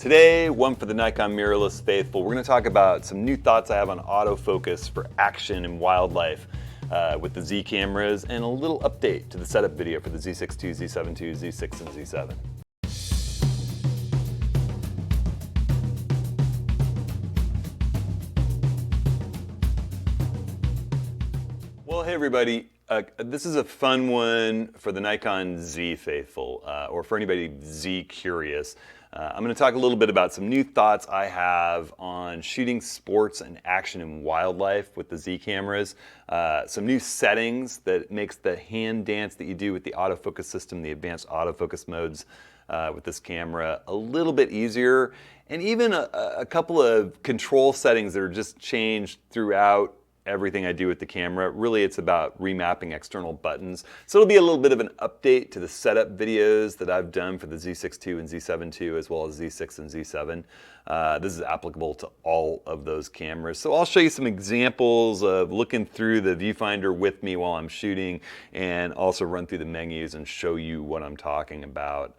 Today, one for the Nikon mirrorless faithful. We're going to talk about some new thoughts I have on autofocus for action and wildlife with the Z cameras, and a little update to the setup video for the Z6 II, Z7 II, Z6, and Z7. Well, hey everybody. This is a fun one for the Nikon Z faithful, or for anybody Z curious. I'm going to talk a little bit about some new thoughts I have on shooting sports and action and wildlife with the Z cameras. Some new settings that makes the hand dance that you do with the autofocus system, the advanced autofocus modes with this camera, a little bit easier. And even a couple of control settings that are just changed throughout everything I do with the camera. Really, it's about remapping external buttons. So it'll be a little bit of an update to the setup videos that I've done for the Z6 II and Z7 II, as well as Z6 and Z7. This is applicable to all of those cameras. So I'll show you some examples of looking through the viewfinder with me while I'm shooting, and also run through the menus and show you what I'm talking about.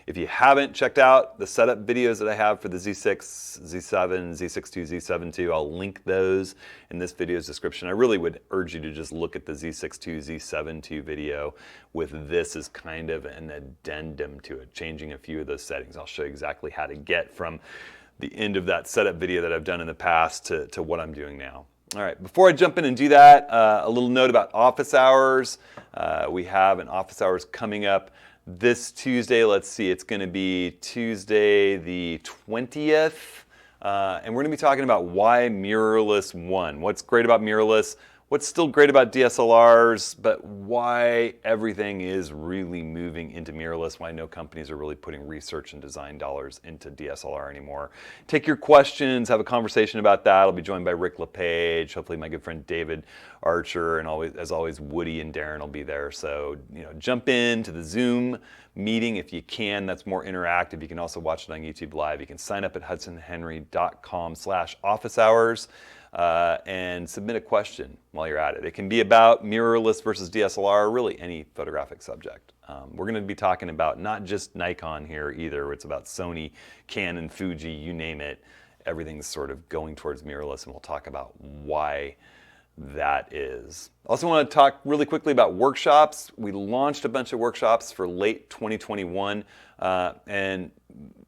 If you haven't checked out the setup videos that I have for the Z6, Z7, Z6 II, Z7 II, I'll link those in this video's description. I really would urge you to just look at the Z6 II, Z7 II video with this as kind of an addendum to it, changing a few of those settings. I'll show you exactly how to get from the end of that setup video that I've done in the past to what I'm doing now. All right, before I jump in and do that, a little note about office hours. We have an office hours coming up this Tuesday. Let's see, it's going to be Tuesday the 20th. And we're going to be talking about why mirrorless won. What's great about mirrorless, what's still great about DSLRs, but why everything is really moving into mirrorless, why no companies are really putting research and design dollars into DSLR anymore. Take your questions, have a conversation about that. I'll be joined by Rick LePage, hopefully my good friend David Archer, and as always, Woody and Darren will be there. So, jump into the Zoom meeting if you can. That's more interactive. You can also watch it on YouTube Live. You can sign up at hudsonhenry.com/office hours and submit a question while you're at it. It can be about mirrorless versus DSLR, or really any photographic subject. We're going to be talking about not just Nikon here either. It's about Sony, Canon, Fuji, you name it. Everything's sort of going towards mirrorless, and we'll talk about why that is. Also want to talk really quickly about workshops. We launched a bunch of workshops for late 2021, and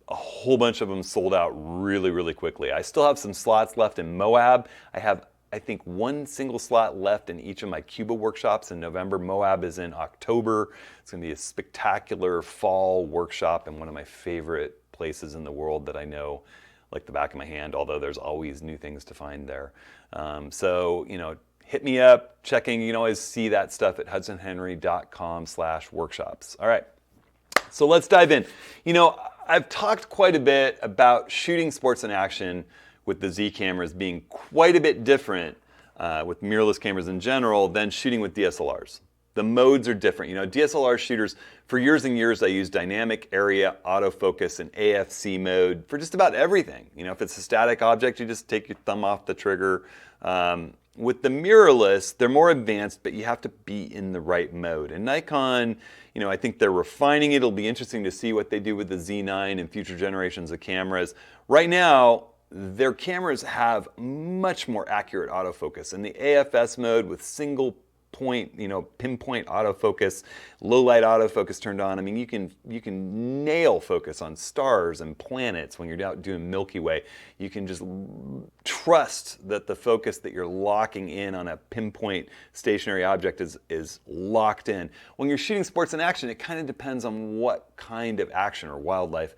a whole bunch of them sold out really, really quickly. I still have some slots left in Moab. I have, I think, one single slot left in each of my Cuba workshops in November. Moab is in October. It's going to be a spectacular fall workshop in one of my favorite places in the world that I know like the back of my hand, although there's always new things to find there. So, hit me up, checking. You can always see that stuff at hudsonhenry.com/workshops. All right, so let's dive in. I've talked quite a bit about shooting sports in action with the Z cameras being quite a bit different with mirrorless cameras in general than shooting with DSLRs. The modes are different. DSLR shooters, for years and years, I use dynamic area autofocus and AFC mode for just about everything. If it's a static object, you just take your thumb off the trigger. With the mirrorless, they're more advanced, but you have to be in the right mode. And Nikon, I think they're refining it. It'll be interesting to see what they do with the Z9 and future generations of cameras. Right now, their cameras have much more accurate autofocus. In the AFS mode with single point, pinpoint autofocus, low light autofocus turned on. I mean, you can nail focus on stars and planets when you're out doing Milky Way. You can just trust that the focus that you're locking in on a pinpoint stationary object is locked in. When you're shooting sports in action, it kind of depends on what kind of action or wildlife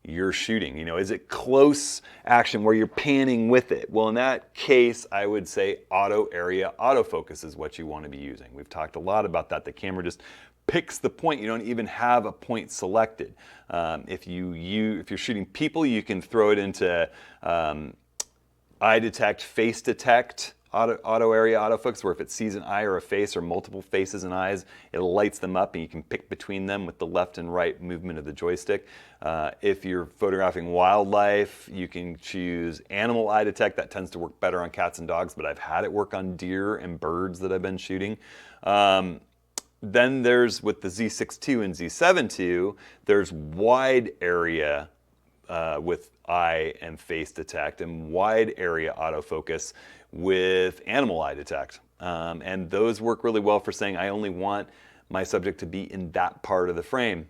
you're shooting. Is it close action where you're panning with it? Well, in that case, I would say auto area autofocus is what you want to be using. We've talked a lot about that. The camera just picks the point. You don't even have a point selected. If you're shooting people, you can throw it into eye detect, face detect, auto area autofocus, where if it sees an eye or a face or multiple faces and eyes, it lights them up and you can pick between them with the left and right movement of the joystick. If you're photographing wildlife, you can choose animal eye detect. That tends to work better on cats and dogs, but I've had it work on deer and birds that I've been shooting. Then there's, with the Z6 II and Z7 II, there's wide area with eye and face detect, and wide area autofocus with animal eye detect. And those work really well for saying I only want my subject to be in that part of the frame.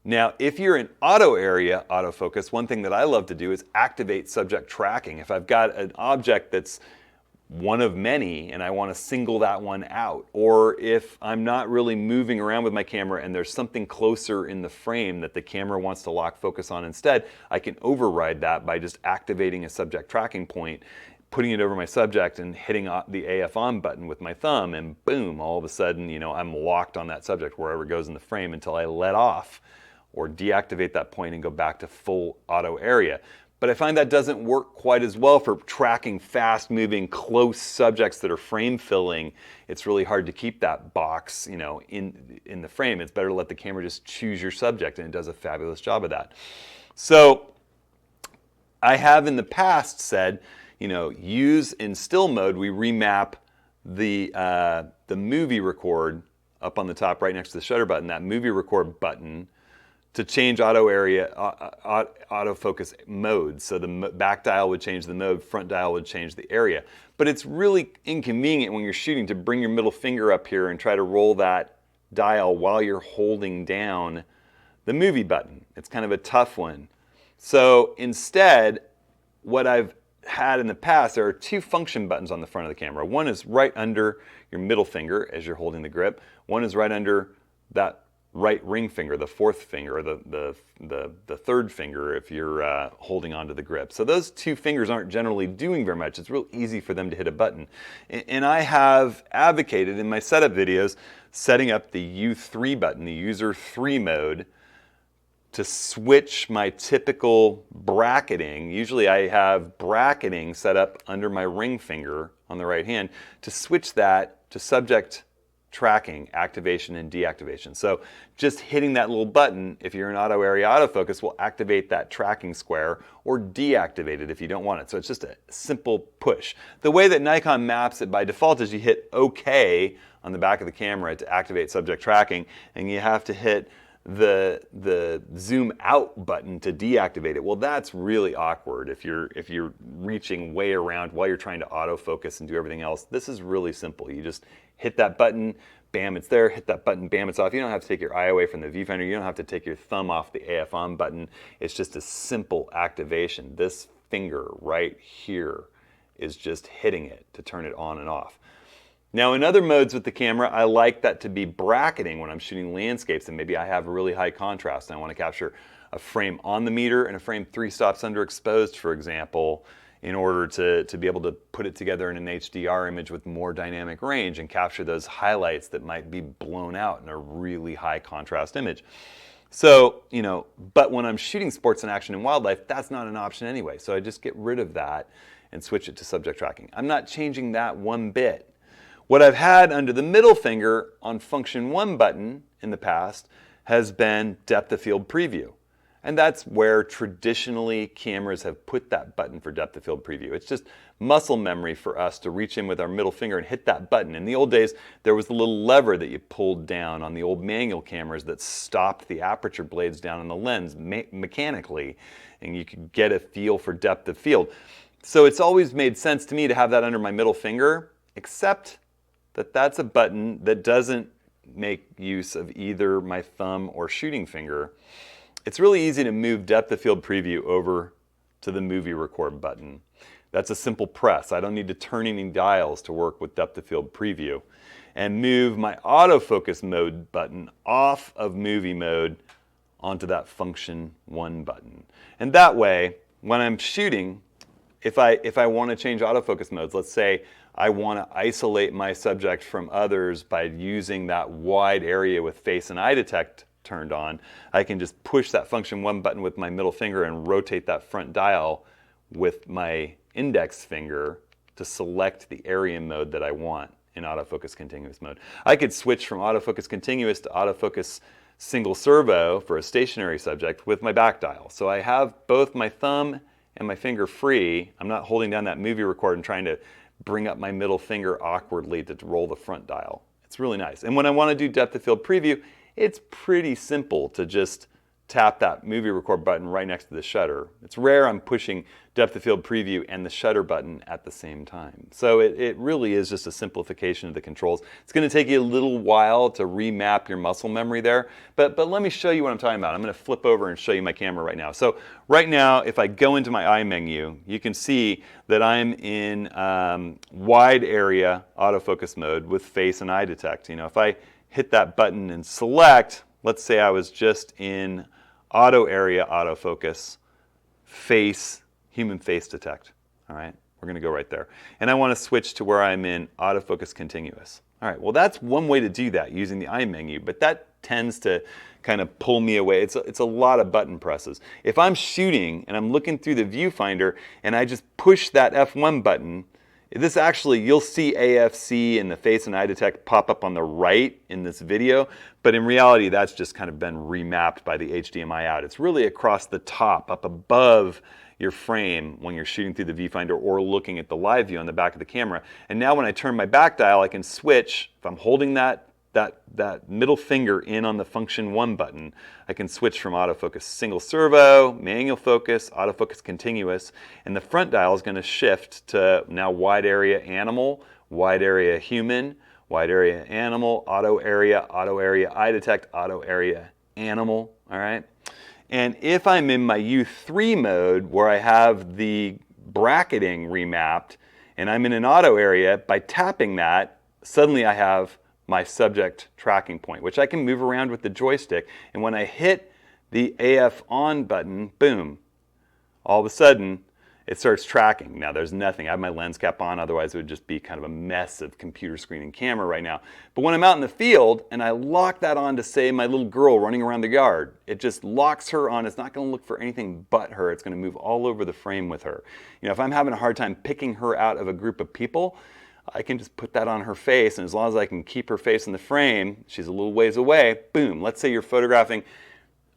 Now, if you're in auto area autofocus, one thing that I love to do is activate subject tracking. If I've got an object that's one of many and I want to single that one out, or if I'm not really moving around with my camera and there's something closer in the frame that the camera wants to lock focus on instead, I can override that by just activating a subject tracking point, putting it over my subject and hitting the AF on button with my thumb, and boom, all of a sudden, I'm locked on that subject wherever it goes in the frame until I let off or deactivate that point and go back to full auto area. But I find that doesn't work quite as well for tracking fast-moving, close subjects that are frame filling. It's really hard to keep that box, in the frame. It's better to let the camera just choose your subject, and it does a fabulous job of that. So I have in the past said, use in still mode. We remap the movie record up on the top, right next to the shutter button. That movie record button to change autofocus mode. So the back dial would change the mode, front dial would change the area. But it's really inconvenient when you're shooting to bring your middle finger up here and try to roll that dial while you're holding down the movie button. It's kind of a tough one. So instead, what I've had in the past, there are two function buttons on the front of the camera. One is right under your middle finger as you're holding the grip. One is right under that right ring finger, the fourth finger, or the third finger if you're holding onto the grip. So those two fingers aren't generally doing very much. It's real easy for them to hit a button. And I have advocated in my setup videos setting up the U3 button, the user 3 mode, to switch my typical bracketing. Usually I have bracketing set up under my ring finger on the right hand to switch that to subject tracking, activation and deactivation. So just hitting that little button, if you're in auto area autofocus, will activate that tracking square or deactivate it if you don't want it. So it's just a simple push. The way that Nikon maps it by default is you hit OK on the back of the camera to activate subject tracking, and you have to hit the zoom out button to deactivate it. Well, that's really awkward if you're reaching way around while you're trying to autofocus and do everything else. This is really simple. You just hit that button, bam, it's there. Hit that button, bam, it's off. You don't have to take your eye away from the viewfinder. You don't have to take your thumb off the AF on button. It's just a simple activation. This finger right here is just hitting it to turn it on and off. Now, in other modes with the camera, I like that to be bracketing when I'm shooting landscapes, and maybe I have really high contrast and I want to capture a frame on the meter and a frame 3 stops underexposed, for example, in order to be able to put it together in an HDR image with more dynamic range and capture those highlights that might be blown out in a really high contrast image. So, but when I'm shooting sports and action and wildlife, that's not an option anyway. So I just get rid of that and switch it to subject tracking. I'm not changing that one bit. What I've had under the middle finger on function 1 button in the past has been depth of field preview. And that's where traditionally cameras have put that button for depth of field preview. It's just muscle memory for us to reach in with our middle finger and hit that button. In the old days, there was a little lever that you pulled down on the old manual cameras that stopped the aperture blades down on the lens mechanically, and you could get a feel for depth of field. So it's always made sense to me to have that under my middle finger, except that that's a button that doesn't make use of either my thumb or shooting finger. It's really easy to move depth of field preview over to the movie record button. That's a simple press. I don't need to turn any dials to work with depth of field preview. And move my autofocus mode button off of movie mode onto that function 1 button. And that way, when I'm shooting, if I want to change autofocus modes, let's say I want to isolate my subject from others by using that wide area with face and eye detect turned on, I can just push that function 1 button with my middle finger and rotate that front dial with my index finger to select the area mode that I want in autofocus continuous mode. I could switch from autofocus continuous to autofocus single servo for a stationary subject with my back dial. So I have both my thumb and my finger free. I'm not holding down that movie record and trying to bring up my middle finger awkwardly to roll the front dial. It's really nice. And when I want to do depth of field preview, it's pretty simple to just tap that movie record button right next to the shutter. It's rare I'm pushing depth of field preview and the shutter button at the same time. So it really is just a simplification of the controls. It's going to take you a little while to remap your muscle memory there, but let me show you what I'm talking about. I'm going to flip over and show you my camera right now. So right now, if I go into my eye menu, you can see that I'm in wide area autofocus mode with face and eye detect. You know, if I hit that button and select, let's say I was just in auto area autofocus, face, human face detect. All right, we're going to go right there. And I want to switch to where I'm in autofocus continuous. All right, well, that's one way to do that using the eye menu, but that tends to kind of pull me away. It's a lot of button presses. If I'm shooting and I'm looking through the viewfinder and I just push that F1 button, this actually, you'll see AFC and the face and eye detect pop up on the right in this video, but in reality, that's just kind of been remapped by the HDMI out. It's really across the top, up above your frame when you're shooting through the viewfinder or looking at the live view on the back of the camera. And now when I turn my back dial, I can switch. If I'm holding that middle finger in on the function 1 button, I can switch from autofocus single servo, manual focus, autofocus continuous, and the front dial is going to shift to now wide area animal, wide area human, wide area animal, auto area eye detect, auto area animal, all right? And if I'm in my U3 mode where I have the bracketing remapped and I'm in an auto area, by tapping that, suddenly I have my subject tracking point, which I can move around with the joystick. And when I hit the AF on button, boom, all of a sudden it starts tracking. Now there's nothing. I have my lens cap on, otherwise it would just be kind of a mess of computer screen and camera right now. But when I'm out in the field and I lock that on to, say, my little girl running around the yard, it just locks her on. It's not going to look for anything but her. It's going to move all over the frame with her. You know, if I'm having a hard time picking her out of a group of people, I can just put that on her face, and as long as I can keep her face in the frame, she's a little ways away, boom. Let's say you're photographing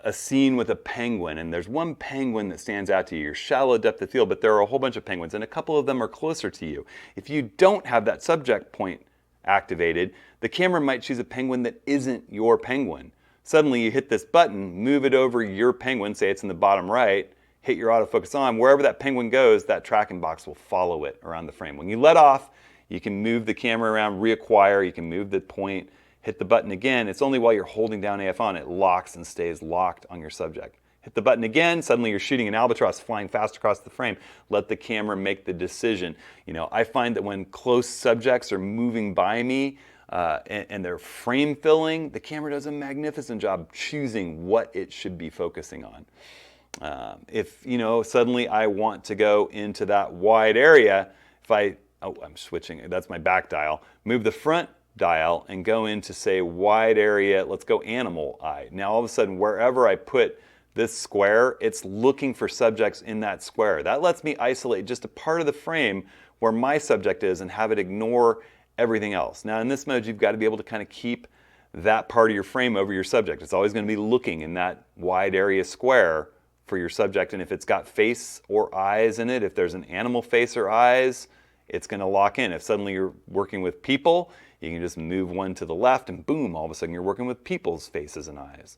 a scene with a penguin, and there's one penguin that stands out to you. You're shallow depth of field, but there are a whole bunch of penguins, and a couple of them are closer to you. If you don't have that subject point activated, the camera might choose a penguin that isn't your penguin. Suddenly you hit this button, move it over your penguin, say it's in the bottom right, hit your autofocus on. Wherever that penguin goes, that tracking box will follow it around the frame. When you let off, you can move the camera around, reacquire, you can move the point, hit the button again. It's only while you're holding down AF on, it locks and stays locked on your subject. Hit the button again, suddenly you're shooting an albatross flying fast across the frame. Let the camera make the decision. You know, I find that when close subjects are moving by me and they're frame filling, the camera does a magnificent job choosing what it should be focusing on. If, you know, suddenly I want to go into that wide area, I'm switching, that's my back dial. Move the front dial and go into, say, wide area, let's go animal eye. Now all of a sudden, wherever I put this square, it's looking for subjects in that square. That lets me isolate just a part of the frame where my subject is and have it ignore everything else. Now in this mode, you've got to be able to kind of keep that part of your frame over your subject. It's always going to be looking in that wide area square for your subject, and if it's got face or eyes in it, if there's an animal face or eyes, it's going to lock in. If suddenly you're working with people, you can just move one to the left and boom, all of a sudden you're working with people's faces and eyes.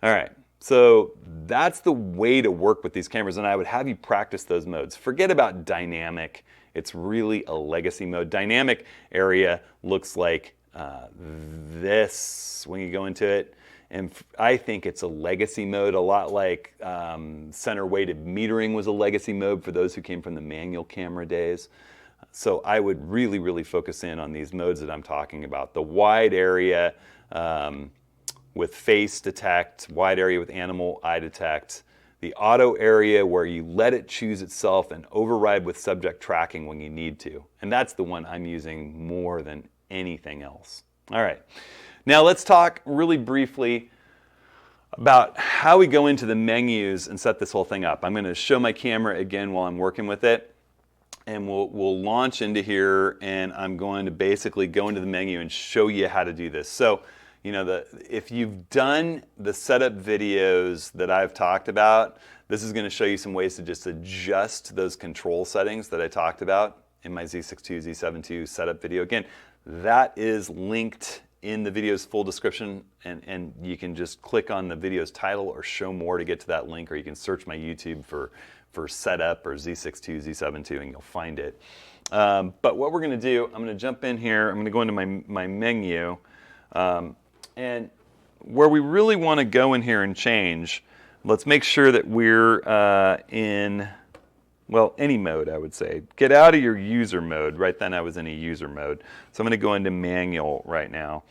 All right, so that's the way to work with these cameras, and I would have you practice those modes. Forget about dynamic. It's really a legacy mode. Dynamic area looks like this when you go into it. And I think it's a legacy mode, a lot like center weighted metering was a legacy mode for those who came from the manual camera days. So I would really, really focus in on these modes that I'm talking about. The wide area with face detect, wide area with animal eye detect, the auto area where you let it choose itself and override with subject tracking when you need to. And that's the one I'm using more than anything else. All right, now let's talk really briefly about how we go into the menus and set this whole thing up. I'm going to show my camera again while I'm working with it. And we'll launch into here, and I'm going to basically go into the menu and show you how to do this. So, you know, if you've done the setup videos that I've talked about, this is going to show you some ways to just adjust those control settings that I talked about in my Z6 II, Z7 II setup video. Again, that is linked in the video's full description, and you can just click on the video's title or show more to get to that link, or you can search my YouTube for setup or Z6 II, Z7 II, and you'll find it. But what we're going to do, I'm going to jump in here. I'm going to go into my menu, and where we really want to go in here and change, let's make sure that we're in, well, any mode, I would say. Get out of your user mode. Right then I was in a user mode. So I'm going to go into manual right now.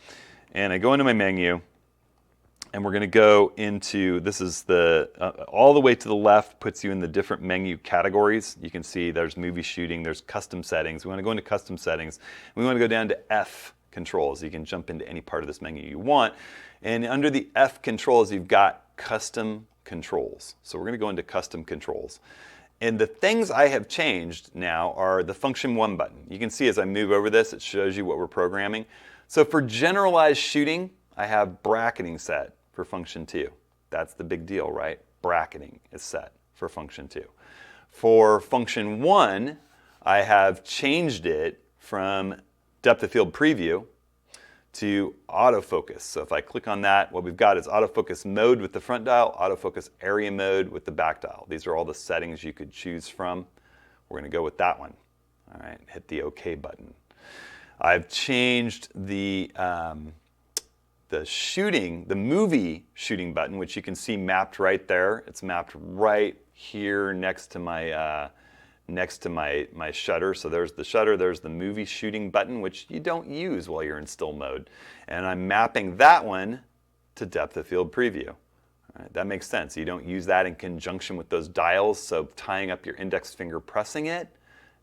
And I go into my menu, and we're going to go into, this is the, all the way to the left puts you in the different menu categories. You can see there's movie shooting, there's custom settings. We want to go into custom settings. We want to go down to F controls. You can jump into any part of this menu you want. And under the F controls, you've got custom controls. So we're going to go into custom controls. And the things I have changed now are the function 1 button. You can see as I move over this, it shows you what we're programming. So for generalized shooting, I have bracketing set for function 2. That's the big deal, right? Bracketing is set for function 2. For function 1, I have changed it from depth of field preview to autofocus. So if I click on that, what we've got is autofocus mode with the front dial, autofocus area mode with the back dial. These are all the settings you could choose from. We're going to go with that one. All right, hit the OK button. I've changed the shooting, the movie shooting button, which you can see mapped right there. It's mapped right here next to my shutter. So there's the shutter, there's the movie shooting button, which you don't use while you're in still mode. And I'm mapping that one to depth of field preview. All right, that makes sense. You don't use that in conjunction with those dials, so tying up your index finger pressing it,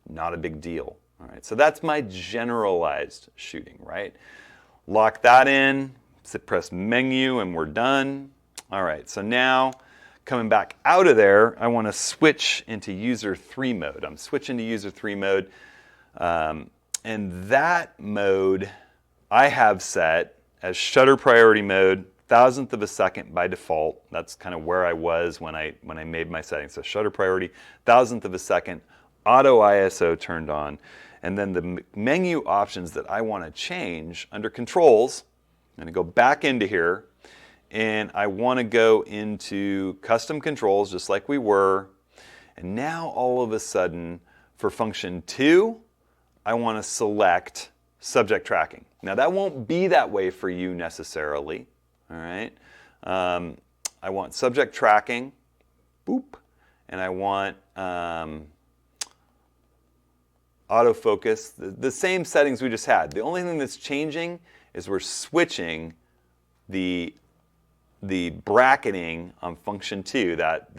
not a big deal. All right, so that's my generalized shooting, right? Lock that in, press menu, and we're done. All right, so now coming back out of there, I want to switch into user 3 mode. I'm switching to user 3 mode, and that mode I have set as shutter priority mode, 1,000th of a second by default. That's kind of where I was when I made my settings. So shutter priority, 1,000th of a second, auto ISO turned on, and then the menu options that I want to change under controls, I'm going to go back into here, and I want to go into custom controls just like we were. And now all of a sudden for function 2, I want to select subject tracking. Now that won't be that way for you necessarily. All right. I want subject tracking, boop, and I want autofocus, the same settings we just had. The only thing that's changing is we're switching the bracketing on function 2, that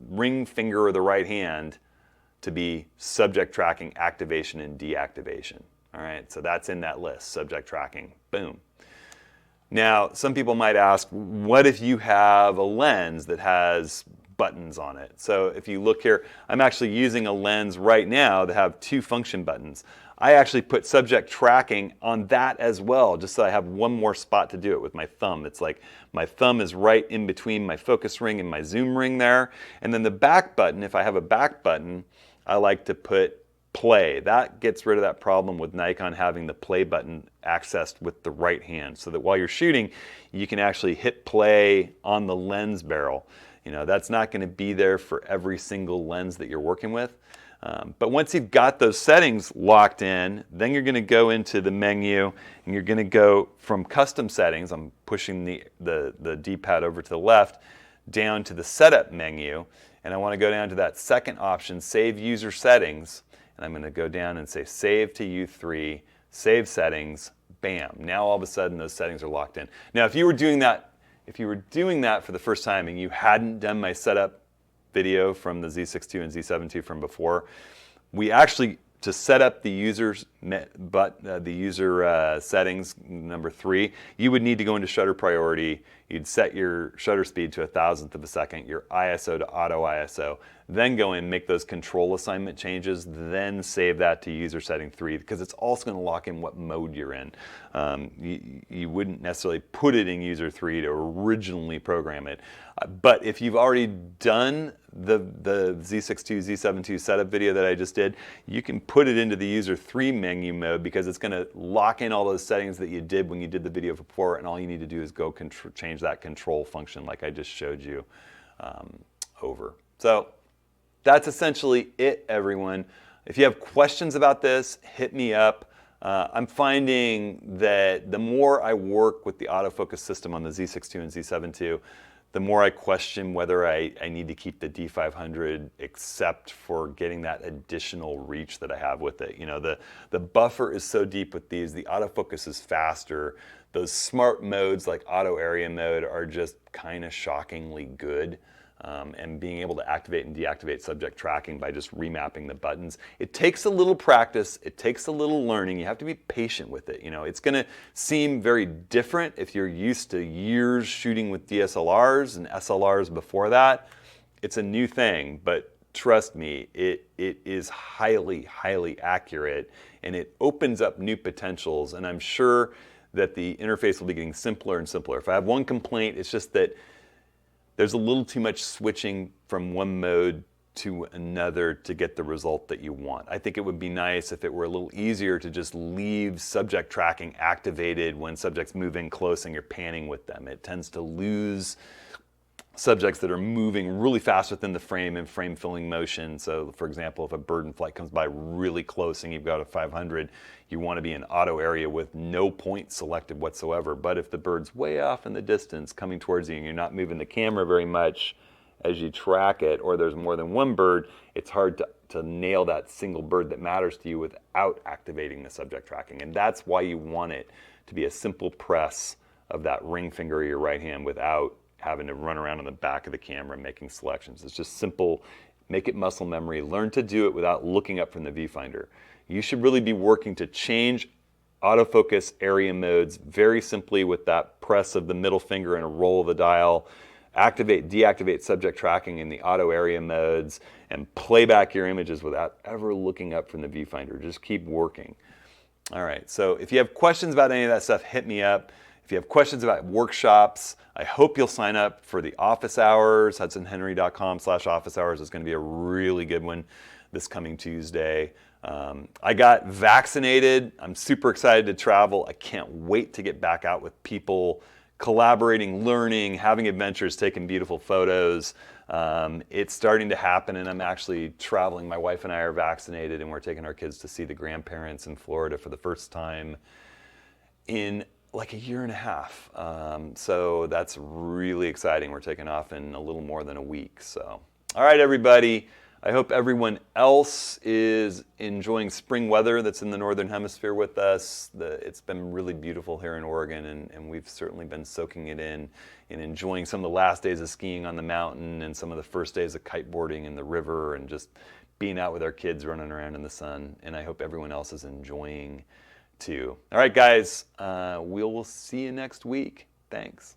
ring finger of the right hand, to be subject tracking activation and deactivation. All right, so that's in that list, subject tracking, boom. Now, some people might ask, what if you have a lens that has buttons on it? So if you look here, I'm actually using a lens right now that have 2 function buttons. I actually put subject tracking on that as well, just so I have one more spot to do it with my thumb. It's like my thumb is right in between my focus ring and my zoom ring there. And then the back button, if I have a back button, I like to put play. That gets rid of that problem with Nikon having the play button accessed with the right hand, so that while you're shooting, you can actually hit play on the lens barrel. You know, that's not going to be there for every single lens that you're working with. But once you've got those settings locked in, then you're going to go into the menu, and you're going to go from custom settings. I'm pushing the D-pad over to the left, down to the setup menu, and I want to go down to that second option, save user settings, and I'm going to go down and say save to U3, save settings, bam. Now all of a sudden those settings are locked in. Now if you were doing that for the first time and you hadn't done my setup video from the Z6 II and Z7 II from before, we actually, to set up the user's settings, number 3, you would need to go into shutter priority. You'd set your shutter speed to 1,000th of a second, your ISO to auto ISO, then go in, make those control assignment changes, then save that to user setting 3, because it's also going to lock in what mode you're in. You wouldn't necessarily put it in user 3 to originally program it. But if you've already done the Z6 II, Z7 II setup video that I just did, you can put it into the user 3 menu mode because it's going to lock in all those settings that you did when you did the video before, and all you need to do is go change that control function like I just showed you over. So that's essentially it, everyone. If you have questions about this, hit me up. I'm finding that the more I work with the autofocus system on the Z6 II and Z7 II, the more I question whether I need to keep the D500 except for getting that additional reach that I have with it. You know, the buffer is so deep with these, the autofocus is faster. Those smart modes like auto area mode are just kind of shockingly good. And being able to activate and deactivate subject tracking by just remapping the buttons. It takes a little practice, it takes a little learning, you have to be patient with it. You know, it's gonna seem very different if you're used to years shooting with DSLRs and SLRs before that. It's a new thing, but trust me, it is highly, highly accurate, and it opens up new potentials, and I'm sure that the interface will be getting simpler and simpler. If I have one complaint, it's just that there's a little too much switching from one mode to another to get the result that you want. I think it would be nice if it were a little easier to just leave subject tracking activated when subjects move in close and you're panning with them. It tends to lose subjects that are moving really fast within the frame and frame filling motion. So for example, if a bird in flight comes by really close and you've got a 500, you want to be in auto area with no point selected whatsoever. But if the bird's way off in the distance coming towards you and you're not moving the camera very much as you track it, or there's more than one bird, it's hard to nail that single bird that matters to you without activating the subject tracking. And that's why you want it to be a simple press of that ring finger of your right hand without having to run around on the back of the camera making selections. It's just simple, make it muscle memory, learn to do it without looking up from the viewfinder. You should really be working to change autofocus area modes very simply with that press of the middle finger and a roll of the dial, activate, deactivate subject tracking in the auto area modes, and play back your images without ever looking up from the viewfinder. Just keep working. All right, so if you have questions about any of that stuff, hit me up. If you have questions about workshops, I hope you'll sign up for the office hours. HudsonHenry.com/office hours is going to be a really good one this coming Tuesday. I got vaccinated. I'm super excited to travel. I can't wait to get back out with people, collaborating, learning, having adventures, taking beautiful photos. It's starting to happen, and I'm actually traveling. My wife and I are vaccinated, and we're taking our kids to see the grandparents in Florida for the first time in like a year and a half. So that's really exciting. We're taking off in a little more than a week. So, all right, everybody. I hope everyone else is enjoying spring weather that's in the Northern Hemisphere with us. It's been really beautiful here in Oregon, and we've certainly been soaking it in and enjoying some of the last days of skiing on the mountain and some of the first days of kiteboarding in the river and just being out with our kids running around in the sun. And I hope everyone else is enjoying too. All right, guys, we'll see you next week. Thanks.